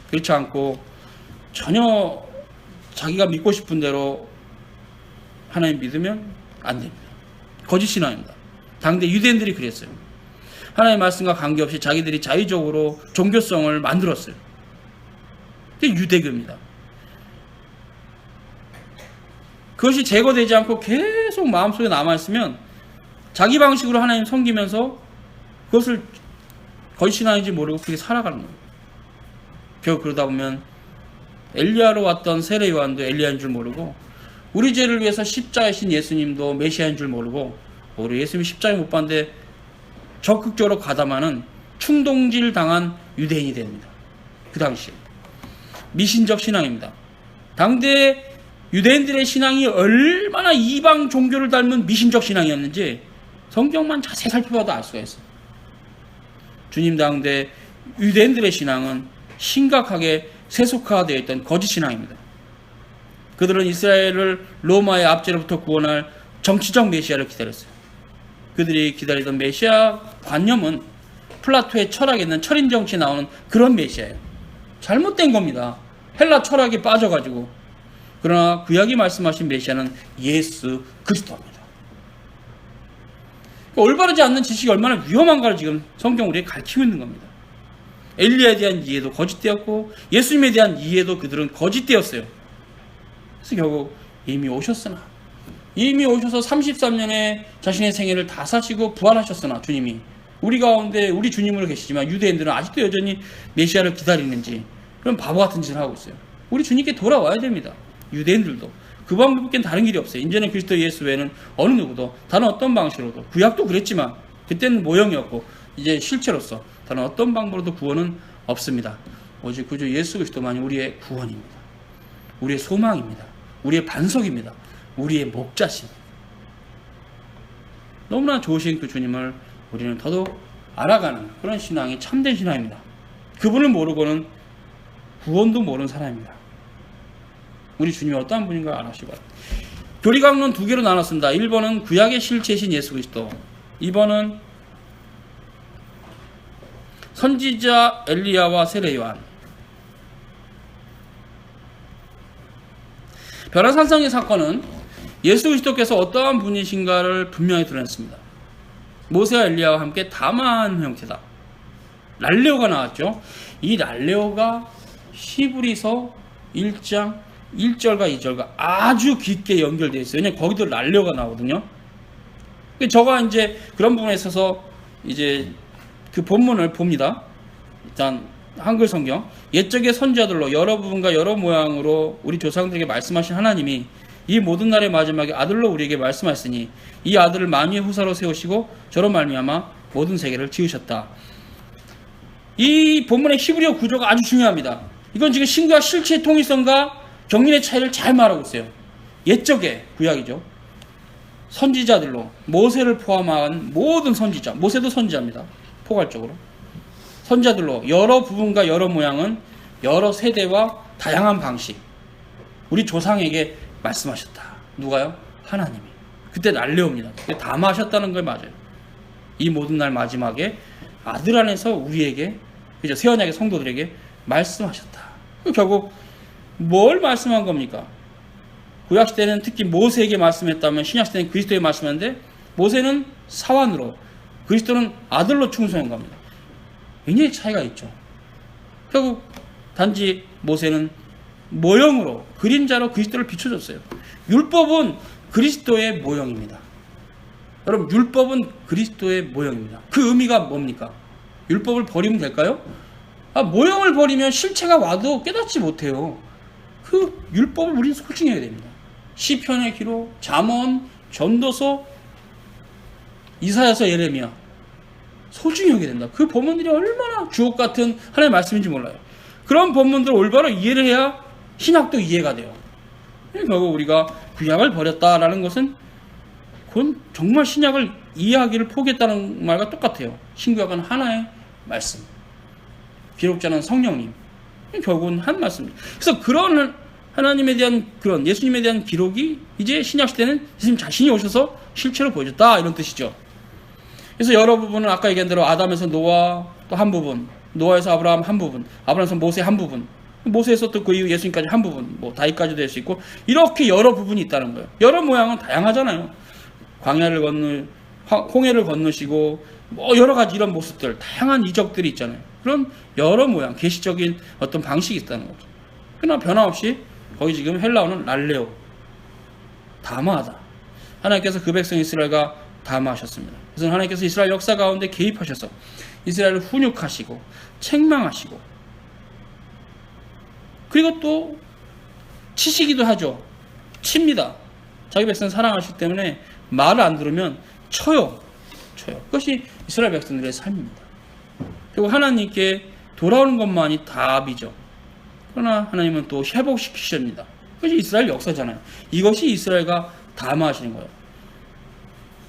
그렇지 않고 전혀 자기가 믿고 싶은 대로 하나님 믿으면 안 됩니다. 거짓 신앙입니다. 당대 유대인들이 그랬어요. 하나님의 말씀과 관계없이 자기들이 자의적으로 종교성을 만들었어요. 그게 유대교입니다. 그것이 제거되지 않고 계속 마음속에 남아있으면 자기 방식으로 하나님 섬기면서 그것을 거짓 신앙인지 모르고 그렇게 살아가는 거예요. 결국 그러다 보면 엘리야로 왔던 세례 요한도 엘리야인 줄 모르고 우리 죄를 위해서 십자가이신 예수님도 메시아인 줄 모르고 우리 예수님이 십자가에 못 박는데 적극적으로 가담하는 충동질 당한 유대인이 됩니다. 그 당시에 미신적 신앙입니다. 당대 유대인들의 신앙이 얼마나 이방 종교를 닮은 미신적 신앙이었는지 성경만 자세히 살펴봐도 알 수가 있어요. 주님 당대 유대인들의 신앙은 심각하게 세속화되어 있던 거짓 신앙입니다. 그들은 이스라엘을 로마의 압제로부터 구원할 정치적 메시아를 기다렸어요. 그들이 기다리던 메시아 관념은 플라토의 철학에 있는 철인 정치에 나오는 그런 메시아예요. 잘못된 겁니다. 헬라 철학에 빠져가지고. 그러나 구약이 말씀하신 메시아는 예수 그리스도입니다. 올바르지 않는 지식이 얼마나 위험한가를 지금 성경 우리에게 가르치고 있는 겁니다. 엘리야에 대한 이해도 거짓되었고 예수님에 대한 이해도 그들은 거짓되었어요. 그래서 결국 이미 오셔서 33년의 자신의 생애를 다 사시고 부활하셨으나 주님이 우리 가운데 우리 주님으로 계시지만 유대인들은 아직도 여전히 메시아를 기다리는지 그런 바보 같은 짓을 하고 있어요. 우리 주님께 돌아와야 됩니다. 유대인들도 그 방법밖에 다른 길이 없어요. 이제는 그리스도 예수 외에는 어느 누구도 다른 어떤 방식으로도 구약도 그랬지만 그때는 모형이었고 이제 실체로서 다른 어떤 방법으로도 구원은 없습니다. 오직 구주 예수 그리스도만이 우리의 구원입니다. 우리의 소망입니다. 우리의 반석입니다. 우리의 목자신. 너무나 좋으신 그 주님을 우리는 더더욱 알아가는 그런 신앙이 참된 신앙입니다. 그분을 모르고는 구원도 모르는 사람입니다. 우리 주님이 어떠한 분인가 알아시기 바랍니다. 교리강론 두 개로 나눴습니다. 1번은 구약의 실체이신 예수 그리스도, 2번은 선지자 엘리야와 세례 요한. 벼랑산성의 사건은 예수 그리스도께서 어떠한 분이신가를 분명히 드러냈습니다. 모세와 엘리야와 함께 담화한 형태다. 랄레오가 나왔죠. 이 랄레오가 히브리서 1장 1절과 2절과 아주 깊게 연결되어 있어요. 왜냐면 거기도 랄레오가 나오거든요. 저가 이제 그런 부분에 있어서 이제 그 본문을 봅니다. 일단 한글 성경. 옛적의 선지자들로 여러 부분과 여러 모양으로 우리 조상들에게 말씀하신 하나님이 이 모든 날의 마지막에 아들로 우리에게 말씀하셨으니 이 아들을 만유의 후사로 세우시고 저로 말미암아 모든 세계를 지으셨다. 이 본문의 히브리어 구조가 아주 중요합니다. 이건 지금 신과 실체의 통일성과 경륜의 차이를 잘 말하고 있어요. 옛적의 구약이죠. 선지자들로 모세를 포함한 모든 선지자, 모세도 선지자입니다. 포괄적으로 선지자들로 여러 부분과 여러 모양은 여러 세대와 다양한 방식 우리 조상에게 말씀하셨다. 누가요? 하나님이. 그때 날려옵니다. 그때 담아하셨다는 걸 맞아요. 이 모든 날 마지막에 아들 안에서 우리에게, 그죠? 새 언약의 성도들에게 말씀하셨다. 결국 뭘 말씀한 겁니까? 구약시대는 특히 모세에게 말씀했다면 신약시대는 그리스도에게 말씀했는데, 모세는 사환으로, 그리스도는 아들로 충성한 겁니다. 굉장히 차이가 있죠. 결국 단지 모세는 모형으로, 그림자로 그리스도를 비춰줬어요. 율법은 그리스도의 모형입니다. 여러분, 율법은 그리스도의 모형입니다. 그 의미가 뭡니까? 율법을 버리면 될까요? 모형을 버리면 실체가 와도 깨닫지 못해요. 그 율법을 우리는 소중해야 됩니다. 시편의 기록, 잠언, 전도서, 이사야서, 예레미야 소중히 여겨야 된다. 그 본문들이 얼마나 주옥 같은 하나님의 말씀인지 몰라요. 그런 본문들을 올바로 이해를 해야 신약도 이해가 돼요. 결국 우리가 구약을 버렸다라는 것은 그건 정말 신약을 이해하기를 포기했다는 말과 똑같아요. 신구약은 하나의 말씀, 기록자는 성령님, 결국은 한 말씀입니다. 그래서 그런 하나님에 대한, 그런 예수님에 대한 기록이 이제 신약 시대는 예수님 자신이 오셔서 실체로 보여줬다, 이런 뜻이죠. 그래서 여러 부분은 아까 얘기한 대로 아담에서 노아 또 한 부분, 노아에서 아브라함 한 부분, 아브라함에서 모세 한 부분, 모세에서 또 그 이후 예수님까지 한 부분, 뭐 다윗까지 될 수 있고, 이렇게 여러 부분이 있다는 거예요. 여러 모양은 다양하잖아요. 광야를 홍해를 건너시고 뭐 여러 가지 이런 모습들, 다양한 이적들이 있잖아요. 그런 여러 모양, 계시적인 어떤 방식이 있다는 거죠. 그러나 변함없이 거기 지금 헬라어는 랄레오, 담화하다. 하나님께서 그 백성 이스라엘과 담화하셨습니다. 그래서 하나님께서 이스라엘 역사 가운데 개입하셔서 이스라엘을 훈육하시고 책망하시고, 그리고 또 치시기도 하죠. 칩니다. 자기 백성 사랑하시기 때문에 말을 안 들으면 쳐요. 그것이 이스라엘 백성들의 삶입니다. 그리고 하나님께 돌아오는 것만이 답이죠. 그러나 하나님은 또 회복시키십니다. 그것이 이스라엘 역사잖아요. 이것이 이스라엘과 담화하시는 거예요.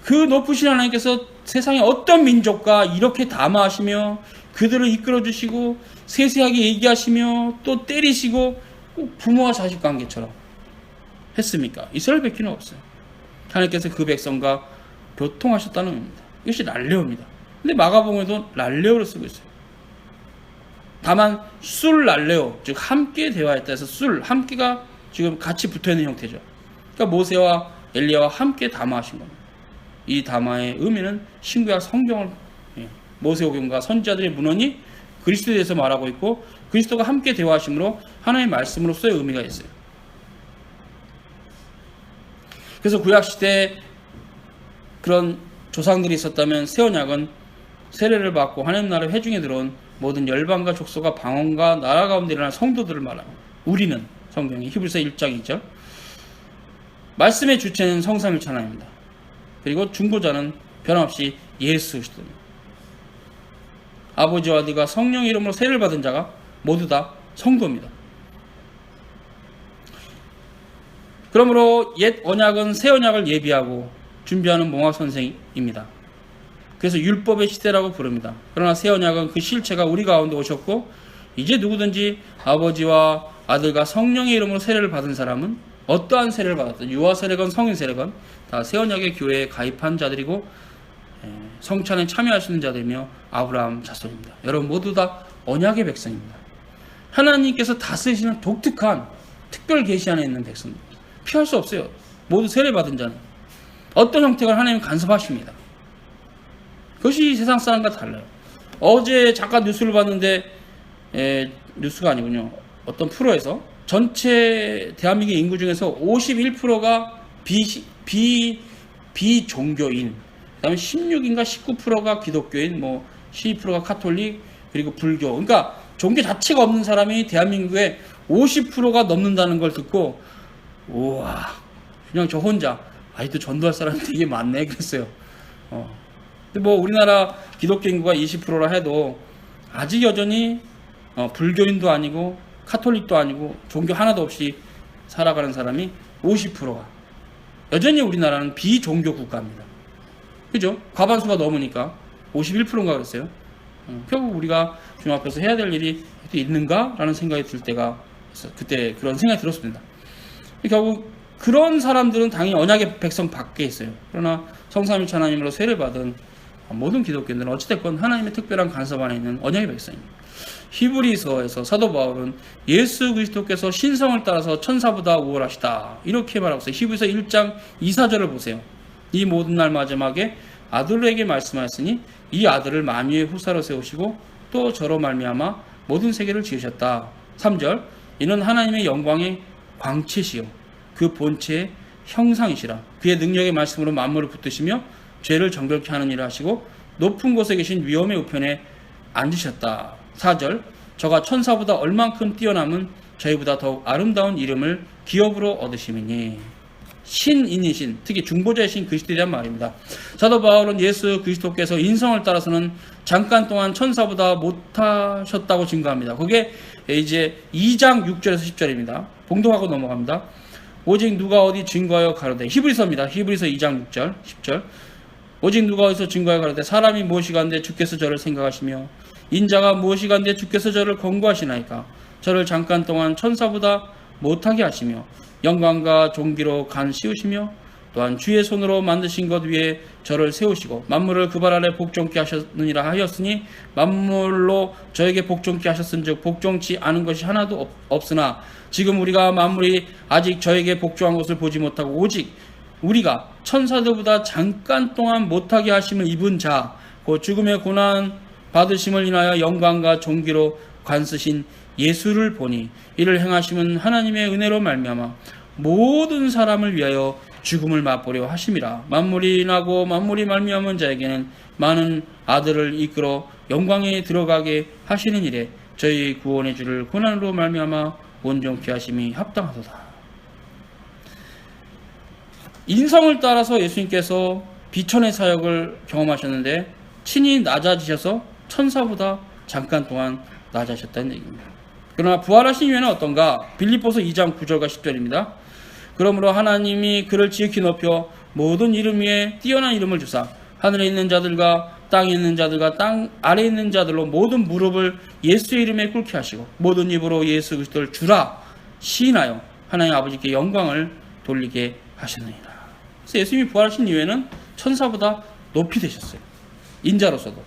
그 높으신 하나님께서 세상의 어떤 민족과 이렇게 담화하시며 그들을 이끌어주시고 세세하게 얘기하시며 또 때리시고 꼭 부모와 자식 관계처럼 했습니까? 이스라엘 백기는 없어요. 하나님께서 그 백성과 교통하셨다는 겁니다. 이것이 랄레오입니다. 근데 마가복음에도 랄레오를 쓰고 있어요. 다만 술 랄레오, 즉 함께 대화했다 해서 술, 함께가 지금 같이 붙어있는 형태죠. 그러니까 모세와 엘리야와 함께 담화하신 겁니다. 이 담화의 의미는 신구약 성경을, 모세오경과 선지자들의 문헌이 그리스도에 대해서 말하고 있고, 그리스도가 함께 대화하심으로 하나님의 말씀으로서의 의미가 있어요. 그래서 구약시대에 그런 조상들이 있었다면 새 언약은 세례를 받고 하나님 나라 회중에 들어온 모든 열방과 족속과 방언과 나라 가운데 일어난 성도들을 말합니다. 우리는, 성경이 히브리서 1장 2절, 말씀의 주체는 성삼일체 하나님입니다. 그리고 중보자는 변함없이 예수 그리스도입니다. 아버지와 아들과 성령의 이름으로 세례를 받은 자가 모두 다 성도입니다. 그러므로 옛 언약은 새 언약을 예비하고 준비하는 몽학 선생입니다. 그래서 율법의 시대라고 부릅니다. 그러나 새 언약은 그 실체가 우리 가운데 오셨고, 이제 누구든지 아버지와 아들과 성령의 이름으로 세례를 받은 사람은 어떠한 세례를 받았든, 유아 세례건 성인 세례건 다 새 언약의 교회에 가입한 자들이고 성찬에 참여하시는 자들이며 아브라함 자손입니다. 여러분 모두 다 언약의 백성입니다. 하나님께서 다스리시는 독특한 특별 계시 안에 있는 백성입니다. 피할 수 없어요. 모두 세례 받은 자는 어떤 형태가 하나님 간섭하십니다. 그것이 세상 사람과 달라요. 어제 잠깐 뉴스를 봤는데, 뉴스가 아니군요. 어떤 프로에서 전체 대한민국 인구 중에서 51%가 비종교인, 그 다음에 16인가 19%가 기독교인, 뭐 12%가 카톨릭, 그리고 불교. 그러니까 종교 자체가 없는 사람이 대한민국에 50%가 넘는다는 걸 듣고, 우와, 그냥 저 혼자, 아직도 전도할 사람이 되게 많네, 그랬어요. 근데 뭐 우리나라 기독교 인구가 20%라 해도 아직 여전히 불교인도 아니고 카톨릭도 아니고 종교 하나도 없이 살아가는 사람이 50%가 여전히 우리나라는 비종교 국가입니다. 그죠? 과반수가 넘으니까 51%인가 그랬어요. 결국 우리가 주님 앞에서 해야 될 일이 있는가? 라는 생각이 들 때가 있어요. 그때 그런 생각이 들었습니다. 결국 그런 사람들은 당연히 언약의 백성 밖에 있어요. 그러나 성삼위일체 하나님으로 세례받은 모든 기독교인들은 어찌됐건 하나님의 특별한 간섭 안에 있는 언약의 백성입니다. 히브리서에서 사도 바울은 예수 그리스도께서 신성을 따라서 천사보다 우월하시다 이렇게 말하고 있어요. 히브리서 1장 2,4절을 보세요. 이 모든 날 마지막에 아들에게 말씀하였으니 이 아들을 만유의 후사로 세우시고 또 저로 말미암아 모든 세계를 지으셨다. 3절 이는 하나님의 영광의 광채시요 그 본체의 형상이시라. 그의 능력의 말씀으로 만물을 붙드시며 죄를 정결케 하는 일을 하시고 높은 곳에 계신 위엄의 우편에 앉으셨다. 4절 저가 천사보다 얼만큼 뛰어남은 저희보다 더욱 아름다운 이름을 기업으로 얻으심이니. 신인이신, 특히 중보자의 신 그리스도에 대한 말입니다. 사도 바울은 예수 그리스도께서 인성을 따라서는 잠깐 동안 천사보다 못하셨다고 증거합니다. 그게 이제 2장 6절에서 10절입니다. 봉독하고 넘어갑니다. 오직 누가 어디 증거하여 가로되, 히브리서입니다. 히브리서 2장 6절 10절 오직 누가 어디서 증거하여 가로되 사람이 무엇이간데 주께서 저를 생각하시며 인자가 무엇이간데 주께서 저를 권고하시나이까. 저를 잠깐 동안 천사보다 못하게 하시며 영광과 존귀로 간 씌우시며 또한 주의 손으로 만드신 것 위에 저를 세우시고 만물을 그 발 아래 복종케 하셨느니라 하였으니 만물로 저에게 복종케 하셨은즉 복종치 않은 것이 하나도 없으나 지금 우리가 만물이 아직 저에게 복종한 것을 보지 못하고 오직 우리가 천사들보다 잠깐 동안 못하게 하심을 입은 자 곧 죽음의 고난 받으심을 인하여 영광과 존귀로 관쓰신 예수를 보니 이를 행하심은 하나님의 은혜로 말미암아 모든 사람을 위하여 죽음을 맛보려 하심이라. 만물이 나고 만물이 말미암은 자에게는 많은 아들을 이끌어 영광에 들어가게 하시는 일에 저희 구원의 주를 고난으로 말미암아 온전케 하심이 합당하도다. 인성을 따라서 예수님께서 비천의 사역을 경험하셨는데 친히 낮아지셔서 천사보다 잠깐 동안 낮아졌다는 얘기입니다. 그러나 부활하신 이유는 어떤가? 빌립보서 2장 9절과 10절입니다. 그러므로 하나님이 그를 지극히 높여 모든 이름 위에 뛰어난 이름을 주사 하늘에 있는 자들과 땅에 있는 자들과 땅 아래에 있는 자들로 모든 무릎을 예수의 이름에 꿇게 하시고 모든 입으로 예수 그리스도를 주라 시인하여 하나님 아버지께 영광을 돌리게 하셨느니라. 그래서 예수님이 부활하신 이후에는 천사보다 높이 되셨어요. 인자로서도.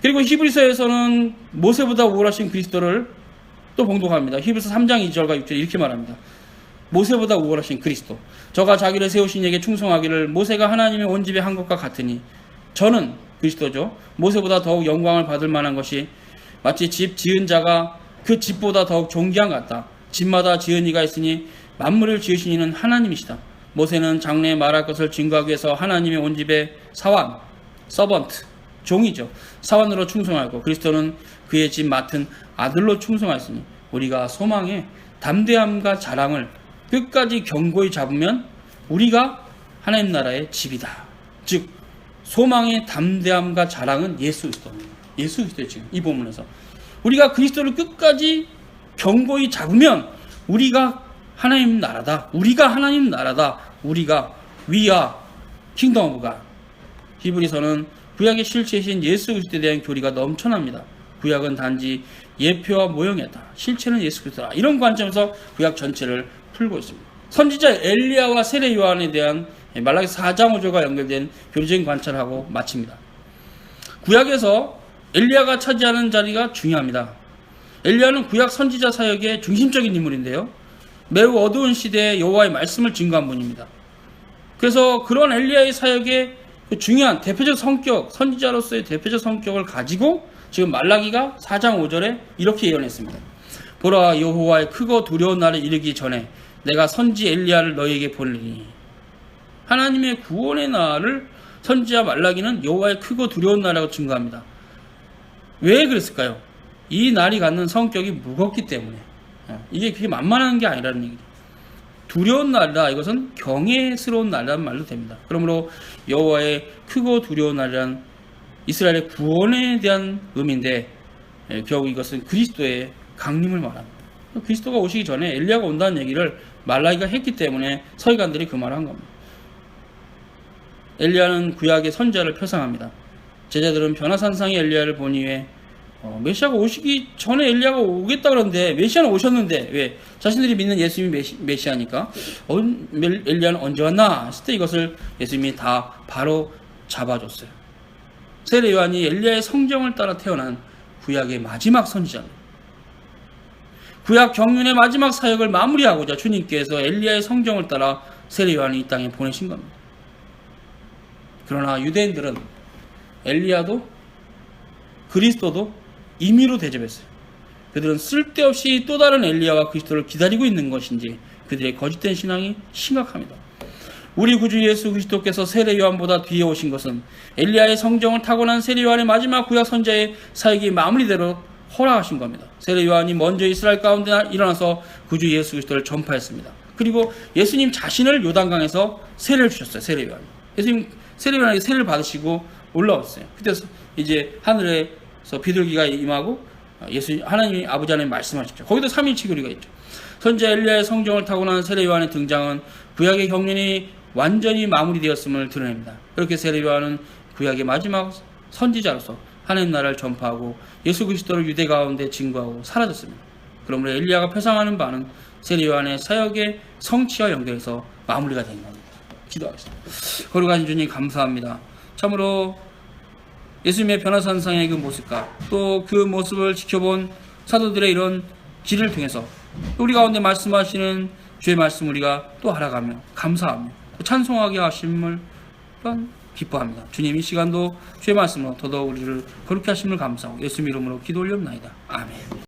그리고 히브리서에서는 모세보다 우월하신 그리스도를 또 봉독합니다. 히브리서 3장 2절과 6절 이렇게 말합니다. 모세보다 우월하신 그리스도 저가 자기를 세우신 이에게 충성하기를 모세가 하나님의 온 집에 한 것과 같으니 저는 그리스도죠. 모세보다 더욱 영광을 받을 만한 것이 마치 집 지은 자가 그 집보다 더욱 존귀한 것 같다. 집마다 지은 이가 있으니 만물을 지으신 이는 하나님이시다. 모세는 장래에 말할 것을 증거하기 위해서 하나님의 온 집에 사원, 서번트, 종이죠. 사원으로 충성하고 그리스도는 그의 집 맡은 아들로 충성하였으니 우리가 소망의 담대함과 자랑을 끝까지 견고히 잡으면 우리가 하나님 나라의 집이다. 즉 소망의 담대함과 자랑은 예수 그리스도입니다. 예수 그리스도의 지금 이 본문에서 우리가 그리스도를 끝까지 견고히 잡으면 우리가 하나님 나라다. 우리가 하나님 나라다. 우리가 We are Kingdom of God. 히브리서는 구약의 실체이신 예수 그리스도에 대한 교리가 넘쳐납니다. 구약은 단지 예표와 모형이었다. 실체는 예수 그리스도다. 이런 관점에서 구약 전체를 풀고 있습니다. 선지자 엘리야와 세례 요한에 대한 말라기 4장 5절과 연결된 교리적인 관찰을 하고 마칩니다. 구약에서 엘리야가 차지하는 자리가 중요합니다. 엘리야는 구약 선지자 사역의 중심적인 인물인데요. 매우 어두운 시대에 여호와의 말씀을 증거한 분입니다. 그래서 그런 엘리야의 사역의 중요한 대표적 성격, 선지자로서의 대표적 성격을 가지고 지금 말라기가 4장 5절에 이렇게 예언했습니다. 보라 여호와의 크고 두려운 날에 이르기 전에 내가 선지 엘리야를 너희에게 보내리니. 하나님의 구원의 날을 선지자 말라기는 여호와의 크고 두려운 날이라고 증거합니다. 왜 그랬을까요? 이 날이 갖는 성격이 무겁기 때문에. 이게 그렇게 만만한 게 아니라는 얘기죠. 두려운 날이다. 이것은 경외스러운 날이라는 말도 됩니다. 그러므로 여호와의 크고 두려운 날이란 이스라엘의 구원에 대한 의미인데 결국 이것은 그리스도의 강림을 말합니다. 그리스도가 오시기 전에 엘리야가 온다는 얘기를 말라기가 했기 때문에 서기관들이 그 말을 한 겁니다. 엘리야는 구약의 선지자를 표상합니다. 제자들은 변화산상의 엘리야를 본 이후에 메시아가 오시기 전에 엘리야가 오겠다 그러는데 메시아는 오셨는데 왜? 자신들이 믿는 예수님이 메시아니까 엘리야는 언제 왔나 했을 때 이것을 예수님이 다 바로 잡아줬어요. 세례 요한이 엘리야의 성정을 따라 태어난 구약의 마지막 선지자입니다. 구약 경륜의 마지막 사역을 마무리하고자 주님께서 엘리야의 성정을 따라 세례 요한을 이 땅에 보내신 겁니다. 그러나 유대인들은 엘리야도 그리스도도 임의로 대접했어요. 그들은 쓸데없이 또 다른 엘리야와 그리스도를 기다리고 있는 것인지 그들의 거짓된 신앙이 심각합니다. 우리 구주 예수 그리스도께서 세례 요한보다 뒤에 오신 것은 엘리야의 성정을 타고난 세례 요한의 마지막 구약 선지자의 사역이 마무리대로 허락하신 겁니다. 세례 요한이 먼저 이스라엘 가운데 일어나서 구주 예수 그리스도를 전파했습니다. 그리고 예수님 자신을 요단강에서 세례를 주셨어요. 세례 요한이. 예수님 세례 요한에게 세례를 받으시고 올라왔어요. 그때 이제 하늘에서 비둘기가 임하고 하나님 아버지 하나님 말씀하셨죠. 거기도 삼위일체 교리가 있죠. 선지자 엘리야의 성정을 타고난 세례 요한의 등장은 구약의 경륜이 완전히 마무리되었음을 드러냅니다. 그렇게 세례 요한은 구약의 마지막 선지자로서 하나님 나라를 전파하고 예수 그리스도를 유대 가운데 증거하고 사라졌습니다. 그러므로 엘리야가 표상하는 바는 세례 요한의 사역의 성취와 연결해서 마무리가 된 겁니다. 기도하겠습니다. 거룩하신 주님 감사합니다. 참으로 예수님의 변화산상의 그 모습과 또 그 모습을 지켜본 사도들의 이런 길을 통해서 우리 가운데 말씀하시는 주의 말씀 우리가 또 알아가며 감사하며 찬송하게 하심을 기뻐합니다. 주님 이 시간도 주의 말씀으로 더더욱 우리를 거룩히 하심을 감사하고 예수님 이름으로 기도 올려옵나이다. 아멘.